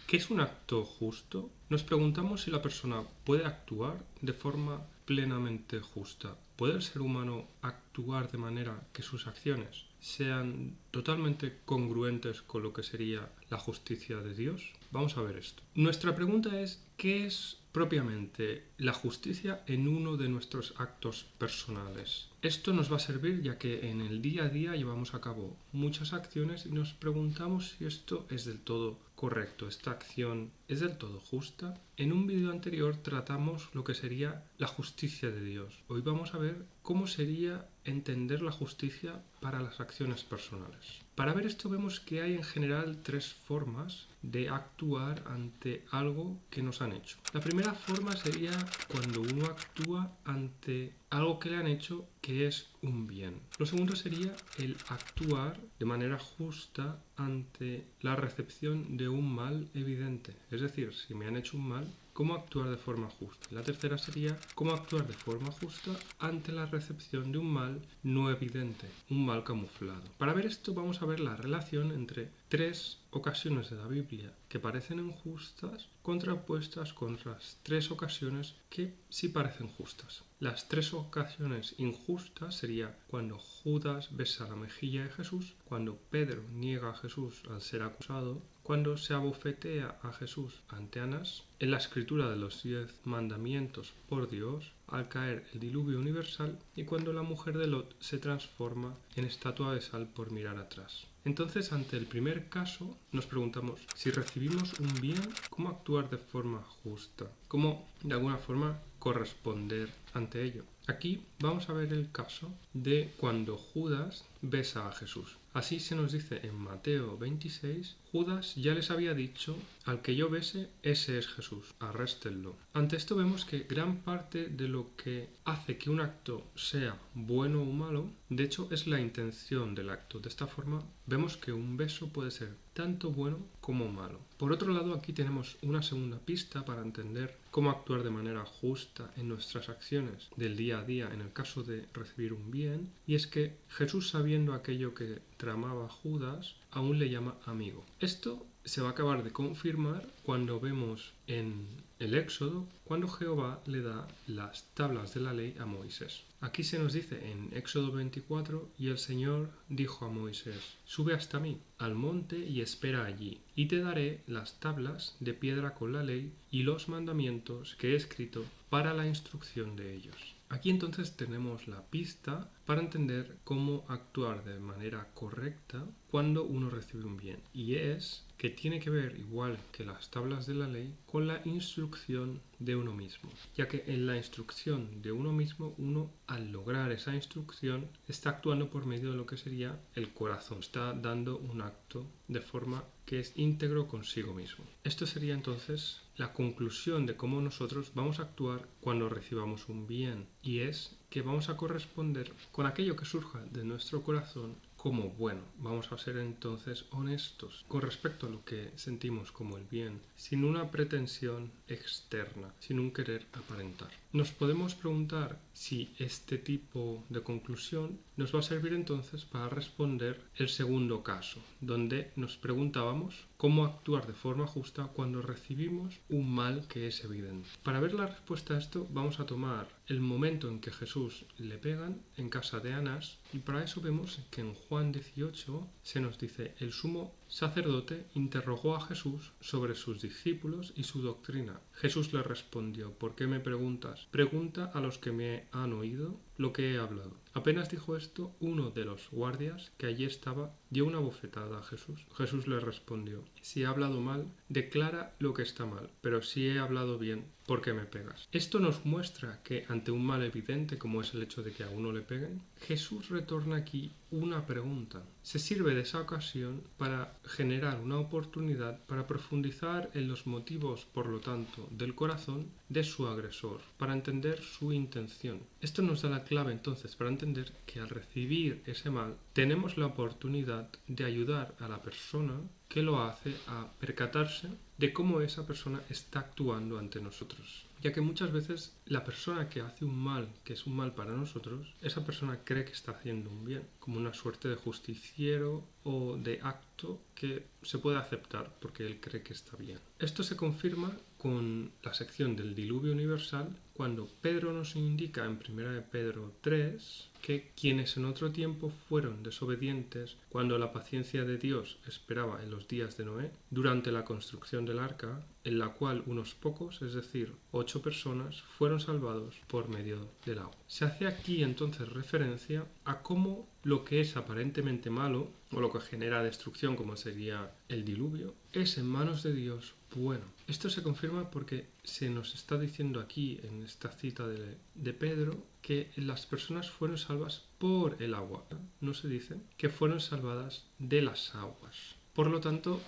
¿Qué es un acto justo? Nos preguntamos si la persona puede actuar de forma plenamente justa. ¿Puede el ser humano actuar de manera que sus acciones sean totalmente congruentes con lo que sería la justicia de Dios? Vamos a ver esto. Nuestra pregunta es, ¿qué es propiamente la justicia en uno de nuestros actos personales? Esto nos va a servir ya que en el día a día llevamos a cabo muchas acciones y nos preguntamos si esto es del todo correcto, esta acción es del todo justa. En un vídeo anterior tratamos lo que sería la justicia de Dios. Hoy vamos a ver cómo sería entender la justicia para las acciones personales. Para ver esto vemos que hay en general tres formas de actuar ante algo que nos han hecho. La primera forma sería cuando uno actúa ante algo que le han hecho que es un bien. Lo segundo sería el actuar de manera justa ante la recepción de un mal evidente. Es decir, si me han hecho un mal, ¿cómo actuar de forma justa? La tercera sería cómo actuar de forma justa ante la recepción de un mal no evidente, un mal camuflado. Para ver esto vamos a ver la relación entre tres ocasiones de la Biblia que parecen injustas contrapuestas con las tres ocasiones que sí parecen justas. Las tres ocasiones injustas sería cuando Judas besa la mejilla de Jesús, cuando Pedro niega a Jesús al ser acusado, cuando se abofetea a Jesús ante Anás, en la escritura de los 10 mandamientos por Dios, al caer el diluvio universal y cuando la mujer de Lot se transforma en estatua de sal por mirar atrás. Entonces, ante el primer caso, nos preguntamos si recibimos un bien, ¿cómo actuar de forma justa? ¿Cómo, de alguna forma, corresponder ante ello? Aquí vamos a ver el caso de cuando Judas besa a Jesús. Así se nos dice en Mateo 26, Judas ya les había dicho, al que yo bese, ese es Jesús, arréstenlo. Ante esto vemos que gran parte de lo que hace que un acto sea bueno o malo, de hecho es la intención del acto. De esta forma vemos que un beso puede ser tanto bueno como malo. Por otro lado, aquí tenemos una segunda pista para entender cómo actuar de manera justa en nuestras acciones del día a día en el caso de recibir un bien, y es que Jesús, sabiendo aquello que tramaba Judas, aún le llama amigo. Esto se va a acabar de confirmar cuando vemos en el Éxodo, cuando Jehová le da las tablas de la ley a Moisés. Aquí se nos dice en Éxodo 24, y el Señor dijo a Moisés, sube hasta mí, al monte, y espera allí, y te daré las tablas de piedra con la ley y los mandamientos que he escrito para la instrucción de ellos. Aquí entonces tenemos la pista para entender cómo actuar de manera correcta cuando uno recibe un bien. Y es que tiene que ver, igual que las tablas de la ley, con la instrucción de uno mismo. Ya que en la instrucción de uno mismo, uno al lograr esa instrucción está actuando por medio de lo que sería el corazón. Está dando un acto de forma que es íntegro consigo mismo. Esto sería entonces la conclusión de cómo nosotros vamos a actuar cuando recibamos un bien, y es que vamos a corresponder con aquello que surja de nuestro corazón como bueno. Vamos a ser entonces honestos con respecto a lo que sentimos como el bien, sin una pretensión externa, sin un querer aparentar. Nos podemos preguntar si este tipo de conclusión nos va a servir entonces para responder el segundo caso, donde nos preguntábamos cómo actuar de forma justa cuando recibimos un mal que es evidente. Para ver la respuesta a esto vamos a tomar el momento en que Jesús le pegan en casa de Anás, y para eso vemos que en Juan 18 se nos dice, el sumo sacerdote interrogó a Jesús sobre sus discípulos y su doctrina. Jesús le respondió, ¿por qué me preguntas? Pregunta a los que me han oído lo que he hablado. Apenas dijo esto, uno de los guardias que allí estaba dio una bofetada a Jesús. Jesús le respondió, si he hablado mal, declara lo que está mal, pero si he hablado bien, ¿por qué me pegas? Esto nos muestra que ante un mal evidente, como es el hecho de que a uno le peguen, Jesús retorna aquí una pregunta. Se sirve de esa ocasión para generar una oportunidad para profundizar en los motivos, por lo tanto, del corazón de su agresor, para entender su intención. Esto nos da la clave entonces para entender que al recibir ese mal tenemos la oportunidad de ayudar a la persona que lo hace a percatarse de cómo esa persona está actuando ante nosotros. ya que muchas veces la persona que hace un mal, que es un mal para nosotros, esa persona cree que está haciendo un bien, como una suerte de justiciero o de acto que se puede aceptar porque él cree que está bien. Esto se confirma con la sección del diluvio universal, cuando Pedro nos indica en 1 de Pedro 3 que quienes en otro tiempo fueron desobedientes cuando la paciencia de Dios esperaba en los días de Noé, durante la construcción del arca, en la cual unos pocos, es decir, 8 personas, fueron salvados por medio del agua. Se hace aquí entonces referencia a cómo lo que es aparentemente malo, o lo que genera destrucción, como sería el diluvio, es en manos de Dios bueno. Esto se confirma porque se nos está diciendo aquí, en esta cita de Pedro, que las personas fueron salvas por el agua. No se dice que fueron salvadas de las aguas. Por lo tanto,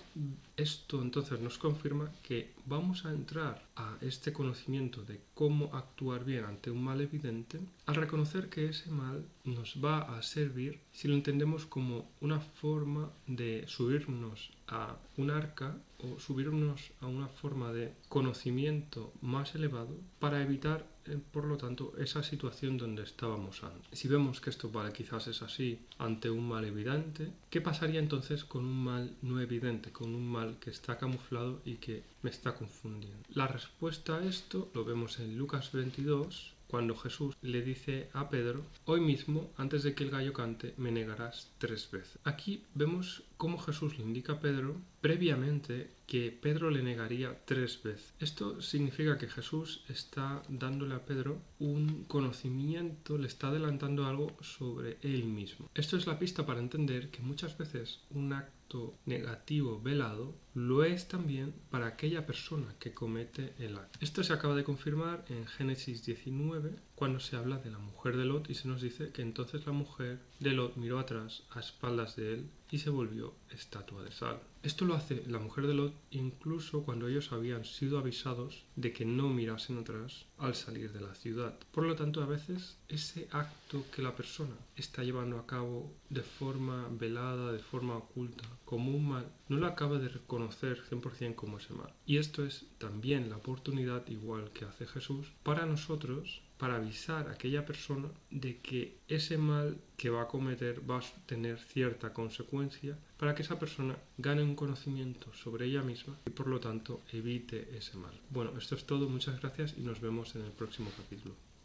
esto entonces nos confirma que vamos a entrar a este conocimiento de cómo actuar bien ante un mal evidente al reconocer que ese mal nos va a servir si lo entendemos como una forma de subirnos a un arca o subirnos a una forma de conocimiento más elevado para evitar, por lo tanto, esa situación donde estábamos antes. Si vemos que esto quizás es así ante un mal evidente, ¿qué pasaría entonces con un mal no evidente, con un mal que está camuflado y que me está confundiendo? La respuesta a esto lo vemos en Lucas 22, cuando Jesús le dice a Pedro: hoy mismo, antes de que el gallo cante, me negarás 3 veces. Aquí vemos cómo Jesús le indica a Pedro previamente que Pedro le negaría 3 veces. Esto significa que Jesús está dándole a Pedro un conocimiento, le está adelantando algo sobre él mismo. Esto es la pista para entender que muchas veces un acto negativo velado lo es también para aquella persona que comete el acto. Esto se acaba de confirmar en Génesis 19, cuando se habla de la mujer de Lot y se nos dice que entonces la mujer de Lot miró atrás a espaldas de él y se volvió estatua de sal. Esto lo hace la mujer de Lot incluso cuando ellos habían sido avisados de que no mirasen atrás al salir de la ciudad. Por lo tanto, a veces ese acto que la persona está llevando a cabo de forma velada, de forma oculta, como un mal, no lo acaba de reconocer 100% como ese mal. Y esto es también la oportunidad, igual que hace Jesús, para nosotros, para avisar a aquella persona de que ese mal que va a cometer va a tener cierta consecuencia, para que esa persona gane un conocimiento sobre ella misma y por lo tanto evite ese mal. Bueno, esto es todo, muchas gracias y nos vemos en el próximo capítulo.